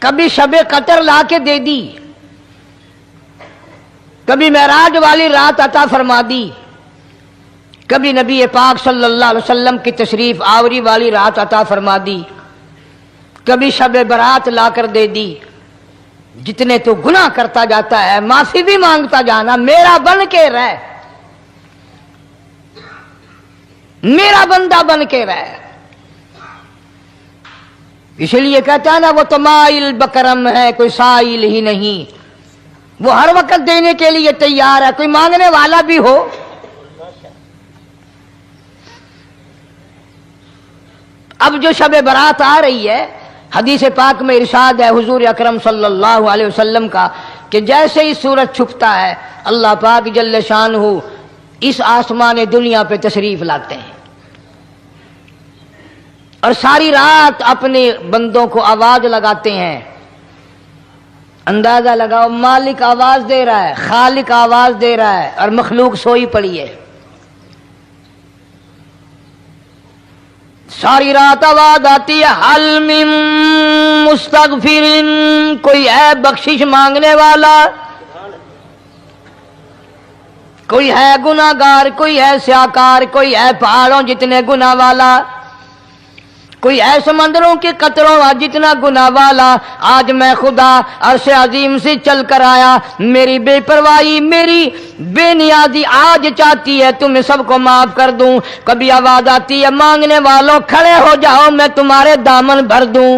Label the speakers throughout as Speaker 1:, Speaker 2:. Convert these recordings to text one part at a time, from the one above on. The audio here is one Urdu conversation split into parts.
Speaker 1: کبھی شب قدر لا کے دے دی، کبھی معراج والی رات عطا فرما دی، کبھی نبی پاک صلی اللہ علیہ وسلم کی تشریف آوری والی رات عطا فرما دی، کبھی شب برات لا کر دے دی۔ جتنے تو گناہ کرتا جاتا ہے معافی بھی مانگتا جانا، میرا بن کے رہ، میرا بندہ بن کے رہ۔ اس لیے کہتا ہے نا وہ تو مائل بکرم ہے کوئی سائل ہی نہیں، وہ ہر وقت دینے کے لیے تیار ہے، کوئی مانگنے والا بھی ہو۔ اب جو شب برات آ رہی ہے، حدیث پاک میں ارشاد ہے حضور اکرم صلی اللہ علیہ وسلم کا کہ جیسے ہی سورج چھپتا ہے اللہ پاک جل شانہ اس آسمان دنیا پہ تشریف لاتے ہیں، اور ساری رات اپنے بندوں کو آواز لگاتے ہیں۔ اندازہ لگاؤ، مالک آواز دے رہا ہے، خالق آواز دے رہا ہے، اور مخلوق سوئی پڑی ہے۔ ساری رات آواز آتی ہے حل من مستغفر، کوئی ہے بخشش مانگنے والا، کوئی ہے گناہگار، کوئی ہے سیاکار، کوئی ہے پہاڑوں جتنے گناہ والا، کوئی ہے سمندروں کے قطروں جتنا گناہ والا۔ آج میں خدا عرش عظیم سے چل کر آیا، میری بے پرواہی، میری بے نیازی آج چاہتی ہے تمہیں سب کو معاف کر دوں۔ کبھی آواز آتی ہے مانگنے والوں کھڑے ہو جاؤ میں تمہارے دامن بھر دوں۔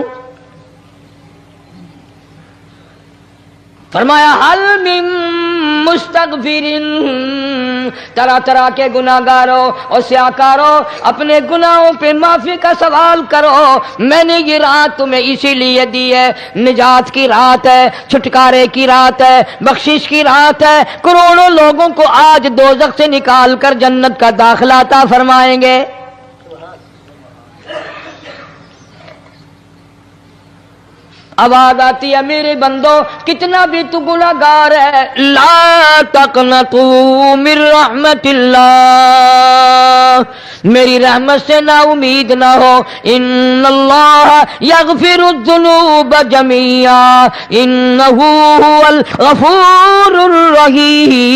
Speaker 1: فرمایا حل من مستغفرین، طرح طرح کے گناہگاروں اور سیاکاروں اپنے گناہوں پہ معافی کا سوال کرو، میں نے یہ رات تمہیں اسی لیے دی ہے، نجات کی رات ہے، چھٹکارے کی رات ہے، بخشش کی رات ہے۔ کروڑوں لوگوں کو آج دوزخ سے نکال کر جنت کا داخلہ عطا فرمائیں گے۔ آواز آتی ہے میرے بندو کتنا بھی تو گناہگار ہے، لا تقنطوا من رحمت اللہ، میری رحمت سے نا امید نہ ہو۔ ان اللہ یغفر الذنوب جميعا انہ هو الغفور الرحیم۔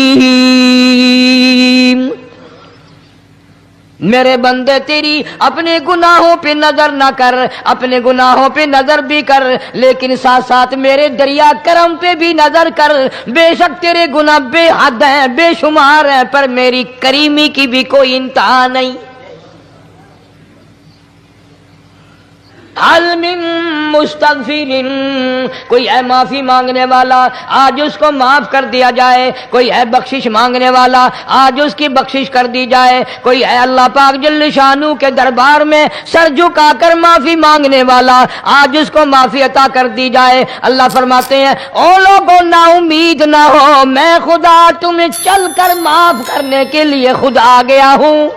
Speaker 1: میرے بندے تیری اپنے گناہوں پہ نظر نہ کر، اپنے گناہوں پہ نظر بھی کر، لیکن ساتھ ساتھ میرے دریا کرم پہ بھی نظر کر۔ بے شک تیرے گناہ بے حد ہیں، بے شمار ہیں، پر میری کریمی کی بھی کوئی انتہا نہیں۔ حل من مستغفرین، کوئی ہے معافی مانگنے والا آج اس کو معاف کر دیا جائے، کوئی ہے بخشش مانگنے والا آج اس کی بخشش کر دی جائے، کوئی ہے اللہ پاک جل شانہ کے دربار میں سر جھکا کر معافی مانگنے والا آج اس کو معافی عطا کر دی جائے۔ اللہ فرماتے ہیں او لوگوں نا امید نہ ہو، میں خدا تمہیں چل کر معاف کرنے کے لیے خود آ گیا ہوں۔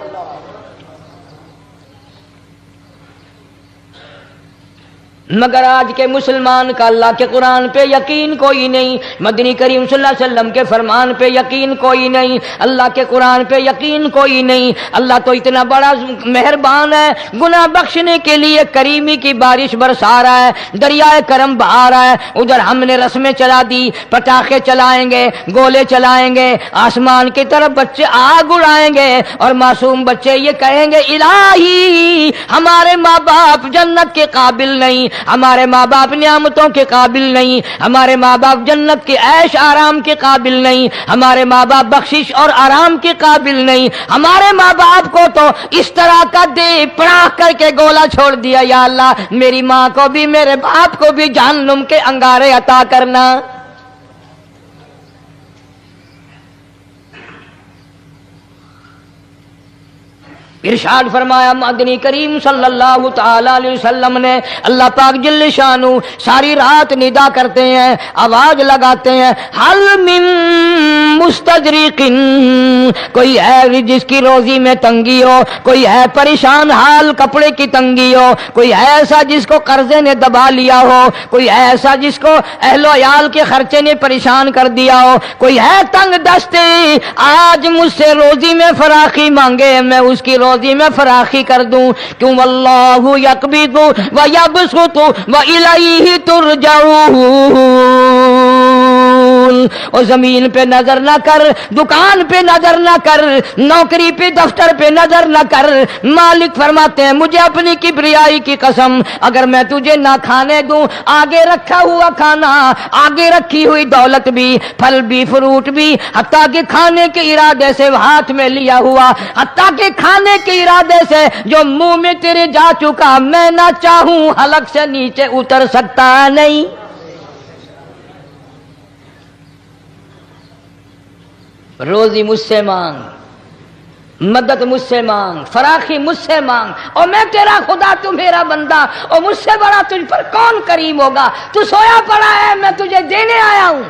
Speaker 1: مگر آج کے مسلمان کا اللہ کے قرآن پہ یقین کوئی نہیں، مدنی کریم صلی اللہ علیہ وسلم کے فرمان پہ یقین کوئی نہیں، اللہ کے قرآن پہ یقین کوئی نہیں۔ اللہ تو اتنا بڑا مہربان ہے، گناہ بخشنے کے لیے کریمی کی بارش برسا رہا ہے، دریائے کرم بہا رہا ہے۔ ادھر ہم نے رسمیں چلا دی، پٹاخے چلائیں گے، گولے چلائیں گے، آسمان کی طرف بچے آگ اڑائیں گے، اور معصوم بچے یہ کہیں گے الہی ہمارے ماں باپ جنت کے قابل نہیں، ہمارے ماں باپ نعمتوں کے قابل نہیں، ہمارے ماں باپ جنت کے عیش آرام کے قابل نہیں، ہمارے ماں باپ بخشش اور آرام کے قابل نہیں، ہمارے ماں باپ کو تو اس طرح کا دے پڑاخ کر کے گولا چھوڑ دیا۔ یا اللہ میری ماں کو بھی میرے باپ کو بھی جہنم کے انگارے عطا کرنا۔ ارشاد فرمایا مدنی کریم صلی اللہ تعالی علیہ وسلم نے، اللہ پاک جل شانہ ساری رات ندا کرتے ہیں، آواز لگاتے ہیں حل من مستدرک، کوئی ہے جس کی روزی میں تنگی ہو، کوئی ہے پریشان حال کپڑے کی تنگی ہو، کوئی ہے ایسا جس کو قرضے نے دبا لیا ہو، کوئی ہے ایسا جس کو اہل و عیال کے خرچے نے پریشان کر دیا ہو، کوئی ہے تنگ دستے آج مجھ سے روزی میں فراخی مانگے، میں اس کی روزی روزی میں فراخی کر دوں. کیوں واللہ یقبض و یبسط و الیہ ترجعون. اور زمین پہ نظر نہ کر، دکان پہ نظر نہ کر، نوکری پہ دفتر پہ نظر نہ کر. مالک فرماتے ہیں مجھے اپنی کبریائی کی قسم، اگر میں تجھے نہ کھانے دوں، آگے رکھا ہوا کھانا، آگے رکھی ہوئی دولت بھی، پھل بھی، فروٹ بھی، حتیٰ کہ کھانے کے ارادے سے ہاتھ میں لیا ہوا، حتیٰ کہ کھانے کے ارادے سے جو منہ میں تیرے جا چکا، میں نہ چاہوں حلق سے نیچے اتر سکتا نہیں. روزی مجھ سے مانگ، مدد مجھ سے مانگ، فراخی مجھ سے مانگ، اور میں تیرا خدا، تو میرا بندہ، اور مجھ سے بڑا تجھ پر کون کریم ہوگا؟ تو سویا پڑا ہے، میں تجھے دینے آیا ہوں.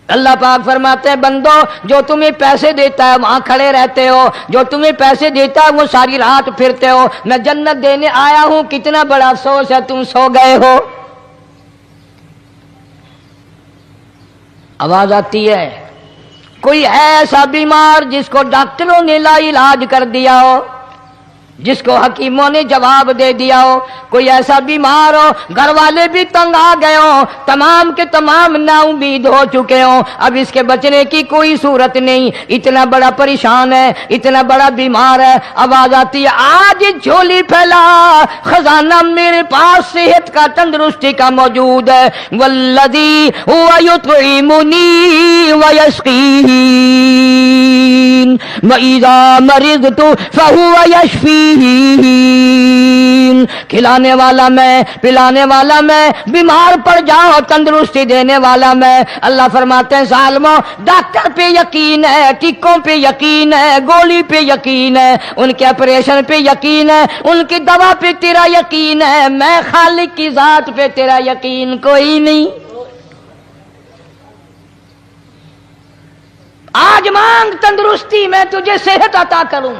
Speaker 1: اللہ پاک فرماتے ہیں بندو، جو تمہیں پیسے دیتا ہے وہاں کھڑے رہتے ہو، جو تمہیں پیسے دیتا ہے وہ ساری رات پھرتے ہو. میں جنت دینے آیا ہوں، کتنا بڑا افسوس ہے تم سو گئے ہو. آواز آتی ہے؟ کوئی ہے ایسا بیمار جس کو ڈاکٹروں نے لا علاج کر دیا ہو، جس کو حکیموں نے جواب دے دیا ہو؟ کوئی ایسا بیمار ہو، گھر والے بھی تنگ آ گئے ہوں، تمام کے تمام نا امید ہو چکے ہوں، اب اس کے بچنے کی کوئی صورت نہیں، اتنا بڑا پریشان ہے، اتنا بڑا بیمار ہے. آواز آتی ہے آج جھولی پھیلا، خزانہ میرے پاس صحت کا، تندرستی کا موجود ہے. والذی هو یطعمنی ویسقین وَإِذَا مَرِضْتُ فَهُوَ يَشْفِينِ. کھلانے والا میں، پلانے والا میں، بیمار پڑ جاؤ تندرستی دینے والا میں. اللہ فرماتے ہیں ظالموں، ڈاکٹر پہ یقین ہے، ٹیکوں پہ یقین ہے، گولی پہ یقین ہے، ان کے آپریشن پہ یقین ہے، ان کی دوا پہ تیرا یقین ہے، میں خالق کی ذات پہ تیرا یقین کوئی نہیں. آج مانگ تندرستی، میں تجھے صحت عطا کروں.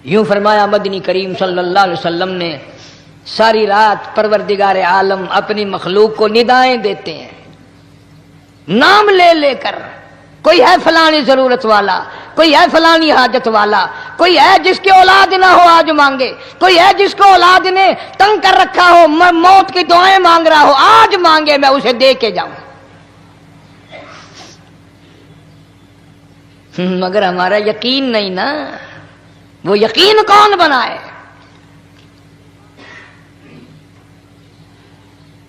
Speaker 1: یوں فرمایا مدنی کریم صلی اللہ علیہ وسلم نے. ساری رات پروردگار عالم اپنی مخلوق کو ندائیں دیتے ہیں، نام لے لے کر. کوئی ہے فلانی ضرورت والا، کوئی ہے فلانی حاجت والا، کوئی ہے جس کی اولاد نہ ہو آج مانگے، کوئی ہے جس کو اولاد نے تنگ کر رکھا ہو، موت کی دعائیں مانگ رہا ہو، آج مانگے میں اسے دے کے جاؤں. مگر ہمارا یقین نہیں نا. وہ یقین کون بنائے؟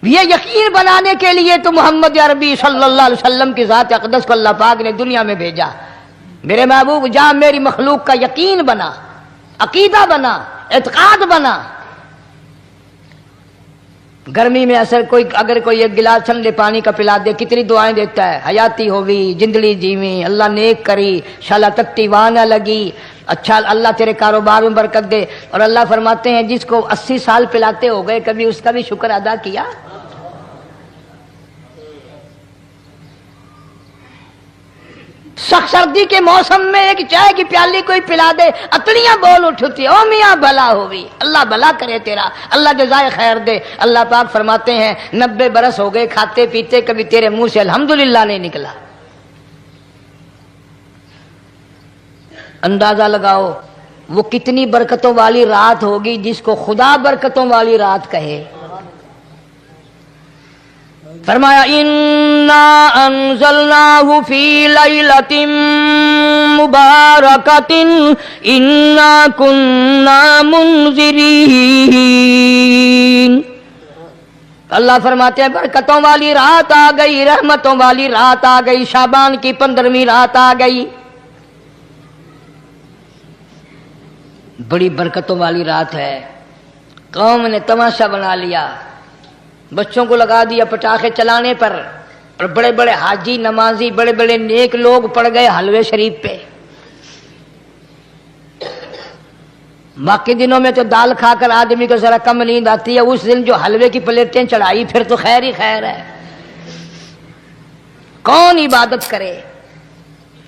Speaker 1: یہ یقین بنانے کے لیے تو محمد عربی صلی اللہ علیہ وسلم کی ذات اقدس کو اللہ پاک نے دنیا میں بھیجا. میرے محبوب جا میری مخلوق کا یقین بنا، عقیدہ بنا، اعتقاد بنا. گرمی میں اگر کوئی ایک گلاس ٹھنڈے پانی کا پلا دے، کتنی دعائیں دیتا ہے. حیاتی ہوگی، جندلی جیویں، اللہ نیک کری، شالا تکتی وہاں نہ لگی، اچھا اللہ تیرے کاروبار میں برکت دے. اور اللہ فرماتے ہیں جس کو 80 سال پلاتے ہو گئے، کبھی اس کا بھی شکر ادا کیا؟ سخت سردی کے موسم میں ایک چائے کی پیالی کوئی پلا دے، اتڑیاں بول اٹھتی، او میاں بھلا ہوئی، اللہ بھلا کرے تیرا، اللہ جزائے خیر دے. اللہ پاک فرماتے ہیں 90 برس ہو گئے کھاتے پیتے، کبھی تیرے منہ سے الحمدللہ نہیں نکلا. اندازہ لگاؤ وہ کتنی برکتوں والی رات ہوگی جس کو خدا برکتوں والی رات کہے. فرمایا انا انزلناہ فی لیلۃ مبارکۃ انا کننا منذرین. اللہ فرماتے ہیں برکتوں والی رات آ گئی، رحمتوں والی رات آ گئی، شعبان کی 15ویں رات آ گئی. بڑی برکتوں والی رات ہے. قوم نے تماشا بنا لیا، بچوں کو لگا دیا پٹاخے چلانے پر، اور بڑے بڑے حاجی نمازی، بڑے بڑے نیک لوگ پڑ گئے حلوے شریف پہ. باقی دنوں میں تو دال کھا کر آدمی کو ذرا کم نیند آتی ہے، اس دن جو حلوے کی پلیٹیں چڑھائی پھر تو خیر ہی خیر ہے. کون عبادت کرے؟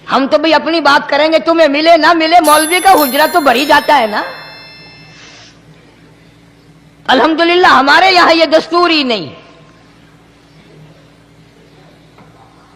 Speaker 1: ہم تو بھئی اپنی بات کریں گے، تمہیں ملے نہ ملے، مولوی کا حجرہ تو بھر ہی جاتا ہے نا. الحمدللہ ہمارے یہاں یہ دستور ہی نہیں.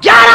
Speaker 1: 11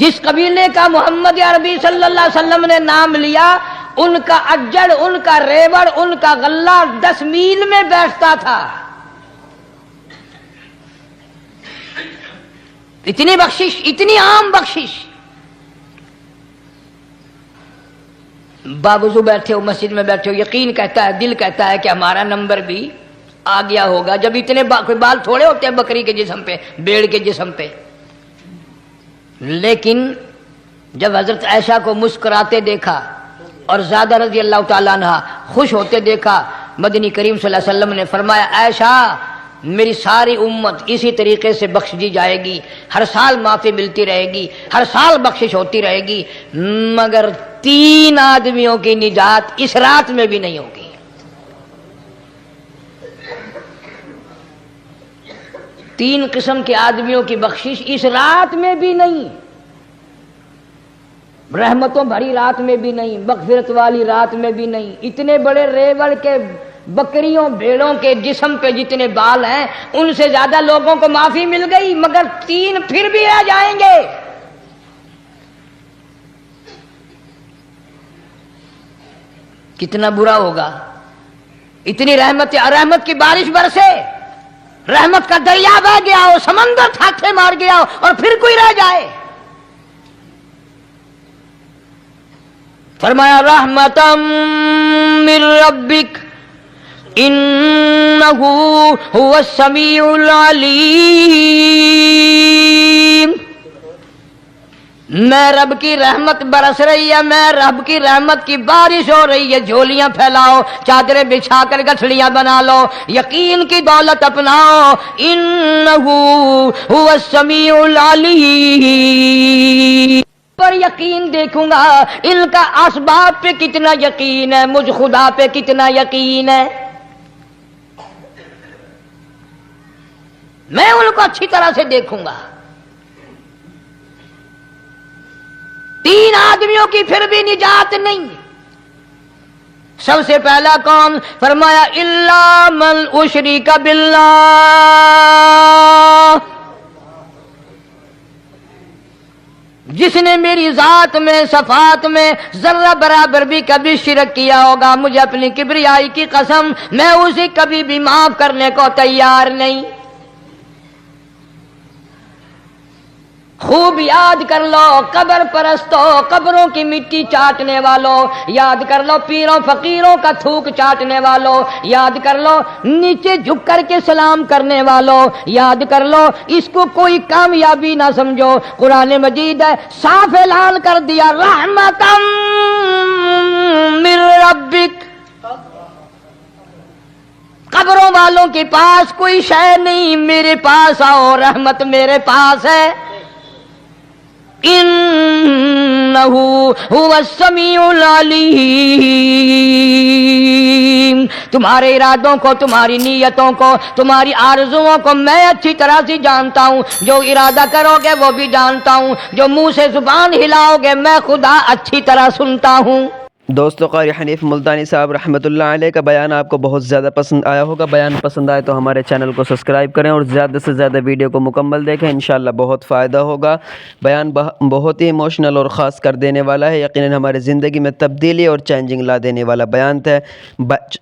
Speaker 1: جس قبیلے کا محمد عربی صلی اللہ علیہ وسلم نے نام لیا، ان کا اجڑ، ان کا ریوڑ، ان کا غلہ 10 میل میں بیٹھتا تھا۔ اتنی بخشش، اتنی عام بخشش۔ باوضو بیٹھے ہو، مسجد میں بیٹھے ہو، یقین کہتا ہے، دل کہتا ہے کہ ہمارا نمبر بھی آ گیا ہوگا، جب اتنے کوئی بال تھوڑے ہوتے ہیں بکری کے جسم پہ، بھیڑ کے جسم پہ۔ لیکن جب حضرت عائشہ کو مسکراتے دیکھا اور زیادہ رضی اللہ تعالیٰ عنہ خوش ہوتے دیکھا، مدنی کریم صلی اللہ علیہ وسلم نے فرمایا عائشہ میری ساری امت اسی طریقے سے بخش دی جائے گی، ہر سال معافی ملتی رہے گی، ہر سال بخشش ہوتی رہے گی، مگر 3 آدمیوں کی نجات اس رات میں بھی نہیں ہوگی۔ 3 قسم کے آدمیوں کی بخشش اس رات میں بھی نہیں، رحمتوں بھری رات میں بھی نہیں، مغفرت والی رات میں بھی نہیں۔ اتنے بڑے ریوڑ کے بکریوں بھیڑوں کے جسم پہ جتنے بال ہیں ان سے زیادہ لوگوں کو معافی مل گئی، مگر 3 پھر بھی رہ جائیں گے۔ کتنا برا ہوگا، اتنی رحمت کی بارش برسے، رحمت کا دریا بہ گیا ہو، سمندر تھاٹھے مار گیا ہو اور پھر کوئی رہ جائے۔ فرمایا رحمتم من ربک انہ هو السمیع العلیم۔ میں رب کی رحمت برس رہی ہے، میں رب کی رحمت کی بارش ہو رہی ہے، جھولیاں پھیلاؤ، چادریں بچھا کر گٹھڑیاں بنا لو، یقین کی دولت اپناؤ، انہ هو السمیع العلیم۔ پر یقین دیکھوں گا ان کا اسباب پہ کتنا یقین ہے، مجھ خدا پہ کتنا یقین ہے، میں ان کو اچھی طرح سے دیکھوں گا۔ 3 آدمیوں کی پھر بھی نجات نہیں۔ سب سے پہلا کون؟ فرمایا الا من اشرک باللہ، جس نے میری ذات میں، صفات میں ذرہ برابر بھی کبھی شرک کیا ہوگا، مجھے اپنی کبریائی کی قسم میں اسے کبھی بھی معاف کرنے کو تیار نہیں۔ خوب یاد کر لو قبر پرستو، قبروں کی مٹی چاٹنے والوں، یاد کر لو پیروں فقیروں کا تھوک چاٹنے والوں، یاد کر لو نیچے جھک کر کے سلام کرنے والوں، یاد کر لو اس کو کوئی کامیابی نہ سمجھو۔ قرآن مجید ہے صاف اعلان کر دیا رحمتم من ربک، قبروں والوں کے پاس کوئی شے نہیں، میرے پاس آؤ، رحمت میرے پاس ہے۔ انہ هو السمیع العلیم، تمہارے ارادوں کو، تمہاری نیتوں کو، تمہاری آرزوؤں کو میں اچھی طرح سے جانتا ہوں، جو ارادہ کرو گے وہ بھی جانتا ہوں، جو منہ سے زبان ہلاؤ گے میں خدا اچھی طرح سنتا ہوں۔
Speaker 2: دوستو قاری حنیف ملتانی صاحب رحمۃ اللہ علیہ کا بیان آپ کو بہت زیادہ پسند آیا ہوگا۔ بیان پسند آئے تو ہمارے چینل کو سبسکرائب کریں اور زیادہ سے زیادہ ویڈیو کو مکمل دیکھیں، انشاءاللہ بہت فائدہ ہوگا۔ بیان بہت ہی ایموشنل اور خاص کر دینے والا ہے، یقیناً ہماری زندگی میں تبدیلی اور چینجنگ لا دینے والا بیان تھا۔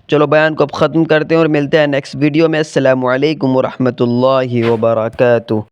Speaker 2: چلو بیان کو اب ختم کرتے ہیں اور ملتے ہیں نیکسٹ ویڈیو میں۔ السلام علیکم ورحمۃ اللہ وبرکاتہ۔